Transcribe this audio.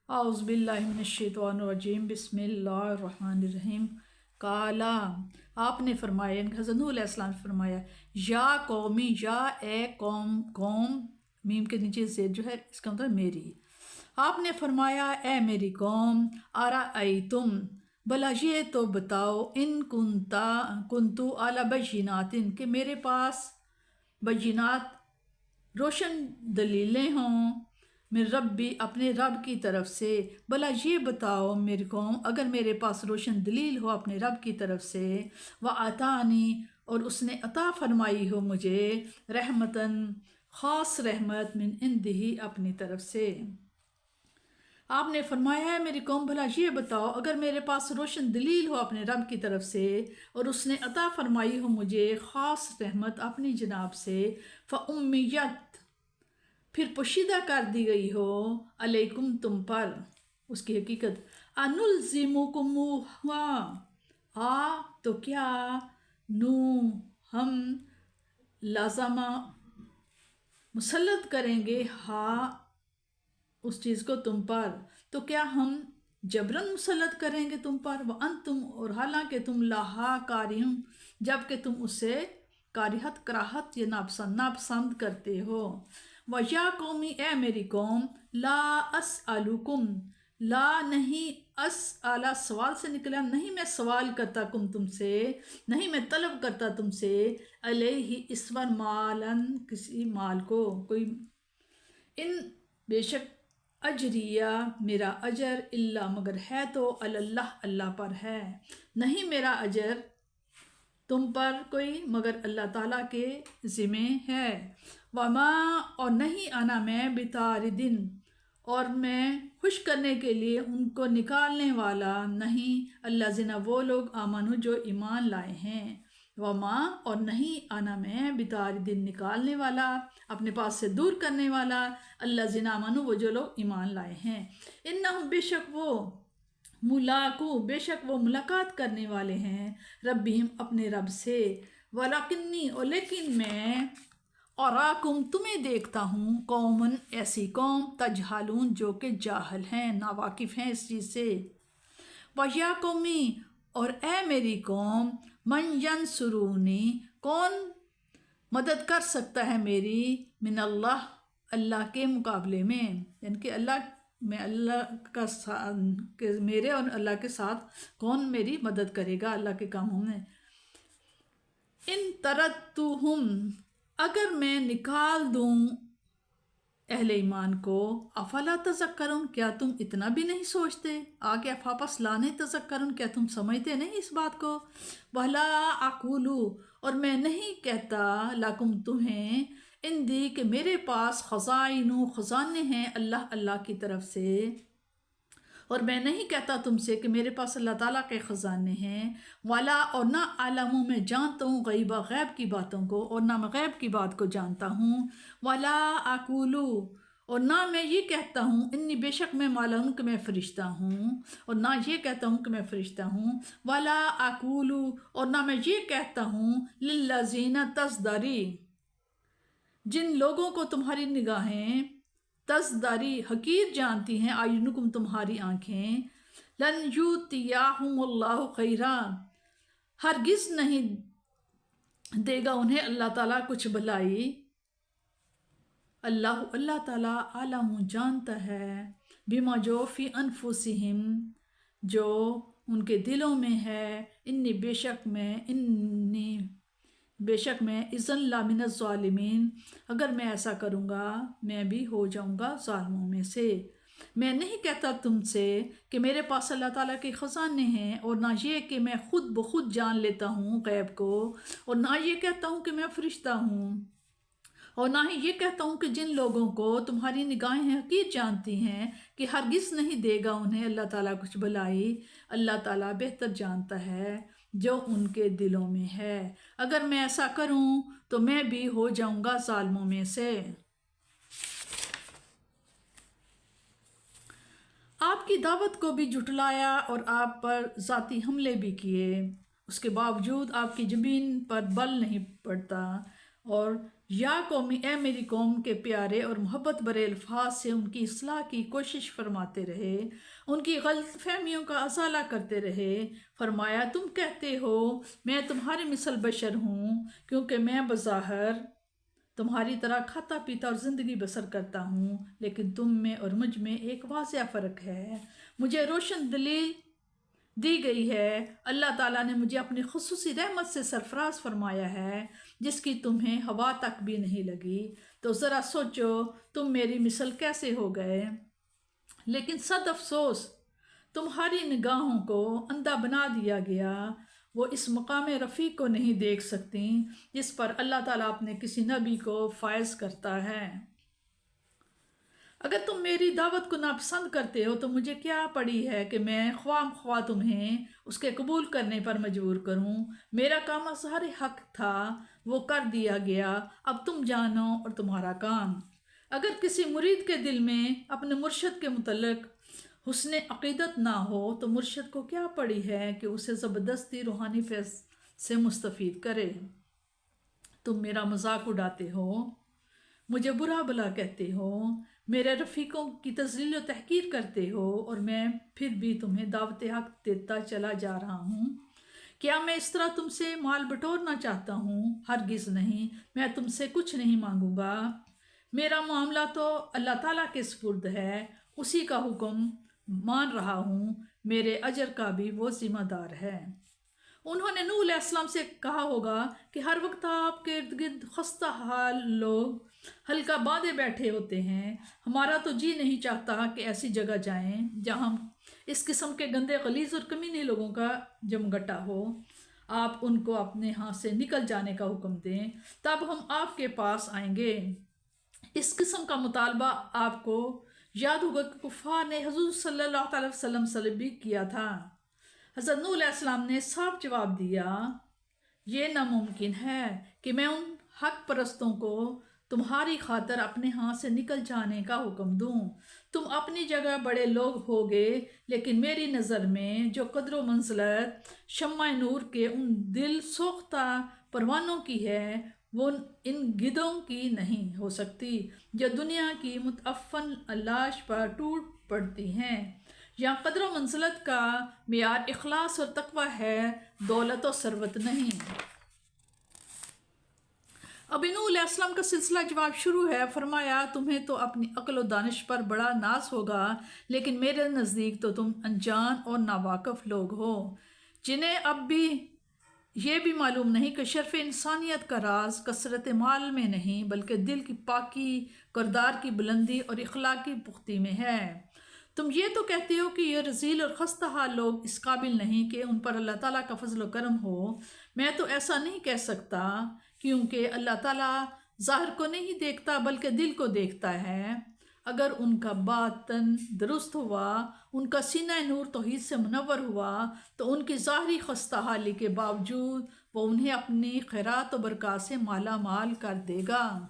اعوذ باللہ من الشیطان الرجیم بسم اللہ الرحمن الرحیم۔ کالا آپ نے فرمایا، حضرت نوح علیہ السلام نے فرمایا، یا قومی، یا اے قوم، قوم میم کے نیچے زید جو ہے اس کا مطلب میری۔ آپ نے فرمایا اے میری قوم، ارأیتم، بھلا یہ تو بتاؤ، ان کنتو علی بینات، کہ میرے پاس بینات روشن دلیلیں ہوں، من ربی، اپنے رب کی طرف سے، بھلا یہ بتاؤ میری قوم، اگر میرے پاس روشن دلیل ہو اپنے رب کی طرف سے، وَآتَانِی، اور اس نے عطا فرمائی ہو مجھے، رحمتاً، خاص رحمت، من عندہ، اپنی طرف سے۔ آپ نے فرمایا ہے میری قوم، بھلا یہ بتاؤ، اگر میرے پاس روشن دلیل ہو اپنے رب کی طرف سے اور اس نے عطا فرمائی ہو مجھے خاص رحمت اپنی جناب سے، فَأُمِّیَّتْ، پھر پوشیدہ کر دی گئی ہو، علیکم، تم پر، اس کی حقیقت، انلزمکموہا، تو کیا، نو، ہم، لازمہ، مسلط کریں گے، ہاں، اس چیز کو تم پر، تو کیا ہم جبراً مسلط کریں گے تم پر، وانتم، اور حالانکہ تم لاہا کارہون، جب کہ تم اسے کراہت، کراہت یا ناپسند کرتے ہو۔ وَيَا قَوْمِ، اے میری قوم، لا اسألکم، لا نہیں، اسألا سوال سے نکلا، نہیں میں سوال کرتا تم سے، نہیں میں طلب کرتا تم سے، علیہ اس پر مالاً، کسی مال کو، کوئی، ان بے شک، اجریہ، میرا اجر، اللہ، مگر ہے تو، اللہ، اللہ پر ہے، نہیں میرا اجر تم پر کوئی مگر اللہ تعالیٰ کے ذمہ ہے۔ وما، اور نہیں، انا میں، بطاردن، اور میں خوش کرنے کے لیے ان کو نکالنے والا نہیں، الذین، وہ لوگ، آمنو، جو ایمان لائے ہیں، وما، اور نہیں، انا میں، بطاردن، نکالنے والا، اپنے پاس سے دور کرنے والا، الذین آمنو، وہ جو لوگ ایمان لائے ہیں، انہم، بے شک وہ، ملاقو، بے شک وہ ملاقات کرنے والے ہیں، ربہم، اپنے رب سے، ولیکنی، اور لیکن میں، اراکم، تمہیں دیکھتا ہوں، قومن، ایسی قوم، تجہلون، جو کہ جاہل ہیں، ناواقف ہیں اس چیز سے۔ وَيَا قَوْمِ، اور اے میری قوم، مَن يَنْصُرُونِی، کون مدد کر سکتا ہے میری، من اللہ، اللہ کے مقابلے میں، یعنی کہ اللہ کا کہ میرے اور اللہ کے ساتھ کون میری مدد کرے گا اللہ کے کاموں میں۔ ان طردتہم، اگر میں نکال دوں اہل ایمان کو، افلا تذکرون، کیا تم اتنا بھی نہیں سوچتے، آگے واپس لانے، تذکرون، کیا تم سمجھتے نہیں اس بات کو، ولا اقولو، اور میں نہیں کہتا، لکم، تمہیں، اندی، کہ میرے پاس، خزائن، خزانے ہیں، اللہ کی طرف سے، اور میں نہیں کہتا تم سے کہ میرے پاس اللہ تعالیٰ کے خزانے ہیں، ولا، اور نہ، عالم، میں جانتا ہوں، غیبہ، غیب کی باتوں کو، اور نہ میں غیب کی بات کو جانتا ہوں، ولا اقولو، اور نہ میں یہ کہتا ہوں، انی، بے شک میں، معلوم، کہ میں فرشتہ ہوں، اور نہ یہ کہتا ہوں کہ میں فرشتہ ہوں، ولا اقولو، اور نہ میں یہ کہتا ہوں، للذین تزدری، جن لوگوں کو تمہاری نگاہیں، تزدری، حقیر جانتی ہیں، اعینکم، تمہاری آنکھیں، لن یؤتیہم اللہ خیرا، ہرگز نہیں دے گا انہیں اللہ تعالیٰ کچھ بھلائی، اللہ تعالیٰ، عالم، جانتا ہے، بما، جو، فی انفسہم، جو ان کے دلوں میں ہے، انی، بے شک میں، اذن لمن الظالمین، اگر میں ایسا کروں گا میں بھی ہو جاؤں گا ظالموں میں سے۔ میں نہیں کہتا تم سے کہ میرے پاس اللہ تعالیٰ کے خزانے ہیں، اور نہ یہ کہ میں خود بخود جان لیتا ہوں غیب کو، اور نہ یہ کہتا ہوں کہ میں فرشتہ ہوں، اور نہ ہی یہ کہتا ہوں کہ جن لوگوں کو تمہاری نگاہیں حقیر جانتی ہیں کہ ہرگز نہیں دے گا انہیں اللہ تعالیٰ کچھ بھلائی، اللہ تعالیٰ بہتر جانتا ہے جو ان کے دلوں میں ہے، اگر میں ایسا کروں تو میں بھی ہو جاؤں گا ظالموں میں سے۔ آپ کی دعوت کو بھی جھٹلایا اور آپ پر ذاتی حملے بھی کیے، اس کے باوجود آپ کی جبین پر بل نہیں پڑتا، اور یا قومی، اے میری قوم کے پیارے اور محبت برے الفاظ سے ان کی اصلاح کی کوشش فرماتے رہے، ان کی غلط فہمیوں کا ازالہ کرتے رہے۔ فرمایا تم کہتے ہو میں تمہاری مثل بشر ہوں، کیونکہ میں بظاہر تمہاری طرح کھاتا پیتا اور زندگی بسر کرتا ہوں، لیکن تم میں اور مجھ میں ایک واضح فرق ہے۔ مجھے روشن دلیل دی گئی ہے، اللہ تعالیٰ نے مجھے اپنی خصوصی رحمت سے سرفراز فرمایا ہے جس کی تمہیں ہوا تک بھی نہیں لگی۔ تو ذرا سوچو تم میری مثل کیسے ہو گئے؟ لیکن صد افسوس تمہاری نگاہوں کو اندھا بنا دیا گیا، وہ اس مقام رفیع کو نہیں دیکھ سکتی جس پر اللہ تعالیٰ اپنے کسی نبی کو فائز کرتا ہے۔ اگر تم میری دعوت کو ناپسند کرتے ہو تو مجھے کیا پڑی ہے کہ میں خواہ خواہ تمہیں اس کے قبول کرنے پر مجبور کروں۔ میرا کام اظہار حق تھا، وہ کر دیا گیا، اب تم جانو اور تمہارا کام۔ اگر کسی مرید کے دل میں اپنے مرشد کے متعلق حسن عقیدت نہ ہو تو مرشد کو کیا پڑی ہے کہ اسے زبردستی روحانی فیض سے مستفید کرے۔ تم میرا مذاق اڑاتے ہو، مجھے برا بھلا کہتے ہو، میرے رفیقوں کی تذلیل و تحقیر کرتے ہو، اور میں پھر بھی تمہیں دعوت حق دیتا چلا جا رہا ہوں۔ کیا میں اس طرح تم سے مال بٹورنا چاہتا ہوں؟ ہرگز نہیں، میں تم سے کچھ نہیں مانگوں گا۔ میرا معاملہ تو اللہ تعالیٰ کے سپرد ہے، اسی کا حکم مان رہا ہوں، میرے اجر کا بھی وہ ذمہ دار ہے۔ انہوں نے نوح علیہ السلام سے کہا ہوگا کہ ہر وقت آپ کے ارد گرد خستہ حال لوگ ہلکا باندھے بیٹھے ہوتے ہیں، ہمارا تو جی نہیں چاہتا کہ ایسی جگہ جائیں جہاں اس قسم کے گندے غلیظ اور کمینے لوگوں کا جمگٹا ہو۔ آپ ان کو اپنے ہاں سے نکل جانے کا حکم دیں، تب ہم آپ کے پاس آئیں گے۔ اس قسم کا مطالبہ آپ کو یاد ہوگا کہ کفار نے حضور صلی اللہ علیہ وسلم سے بھی کیا تھا۔ حضرت نوح علیہ السلام نے صاف جواب دیا، یہ ناممکن ہے کہ میں ان حق پرستوں کو تمہاری خاطر اپنے ہاں سے نکل جانے کا حکم دوں۔ تم اپنی جگہ بڑے لوگ ہوگے، لیکن میری نظر میں جو قدر و منزلت شمع نور کے ان دل سوختہ پروانوں کی ہے وہ ان گدوں کی نہیں ہو سکتی جو دنیا کی متعفن لاش پر ٹوٹ پڑتی ہیں۔ یہاں قدر و منزلت کا معیار اخلاص اور تقوی ہے، دولت و ثروت نہیں۔ اب نوح علیہ السلام کا سلسلہ جواب شروع ہے۔ فرمایا تمہیں تو اپنی عقل و دانش پر بڑا ناز ہوگا، لیکن میرے نزدیک تو تم انجان اور ناواقف لوگ ہو، جنہیں اب بھی یہ بھی معلوم نہیں کہ شرف انسانیت کا راز کثرت مال میں نہیں بلکہ دل کی پاکی، کردار کی بلندی اور اخلاقی پختگی میں ہے۔ تم یہ تو کہتے ہو کہ یہ رذیل اور خستہ حال لوگ اس قابل نہیں کہ ان پر اللہ تعالیٰ کا فضل و کرم ہو۔ میں تو ایسا نہیں کہہ سکتا، کیونکہ اللہ تعالیٰ ظاہر کو نہیں دیکھتا بلکہ دل کو دیکھتا ہے۔ اگر ان کا باطن درست ہوا، ان کا سینہ نور توحید سے منور ہوا، تو ان کی ظاہری خستہ حالی کے باوجود وہ انہیں اپنی خیرات و برکات سے مالا مال کر دے گا۔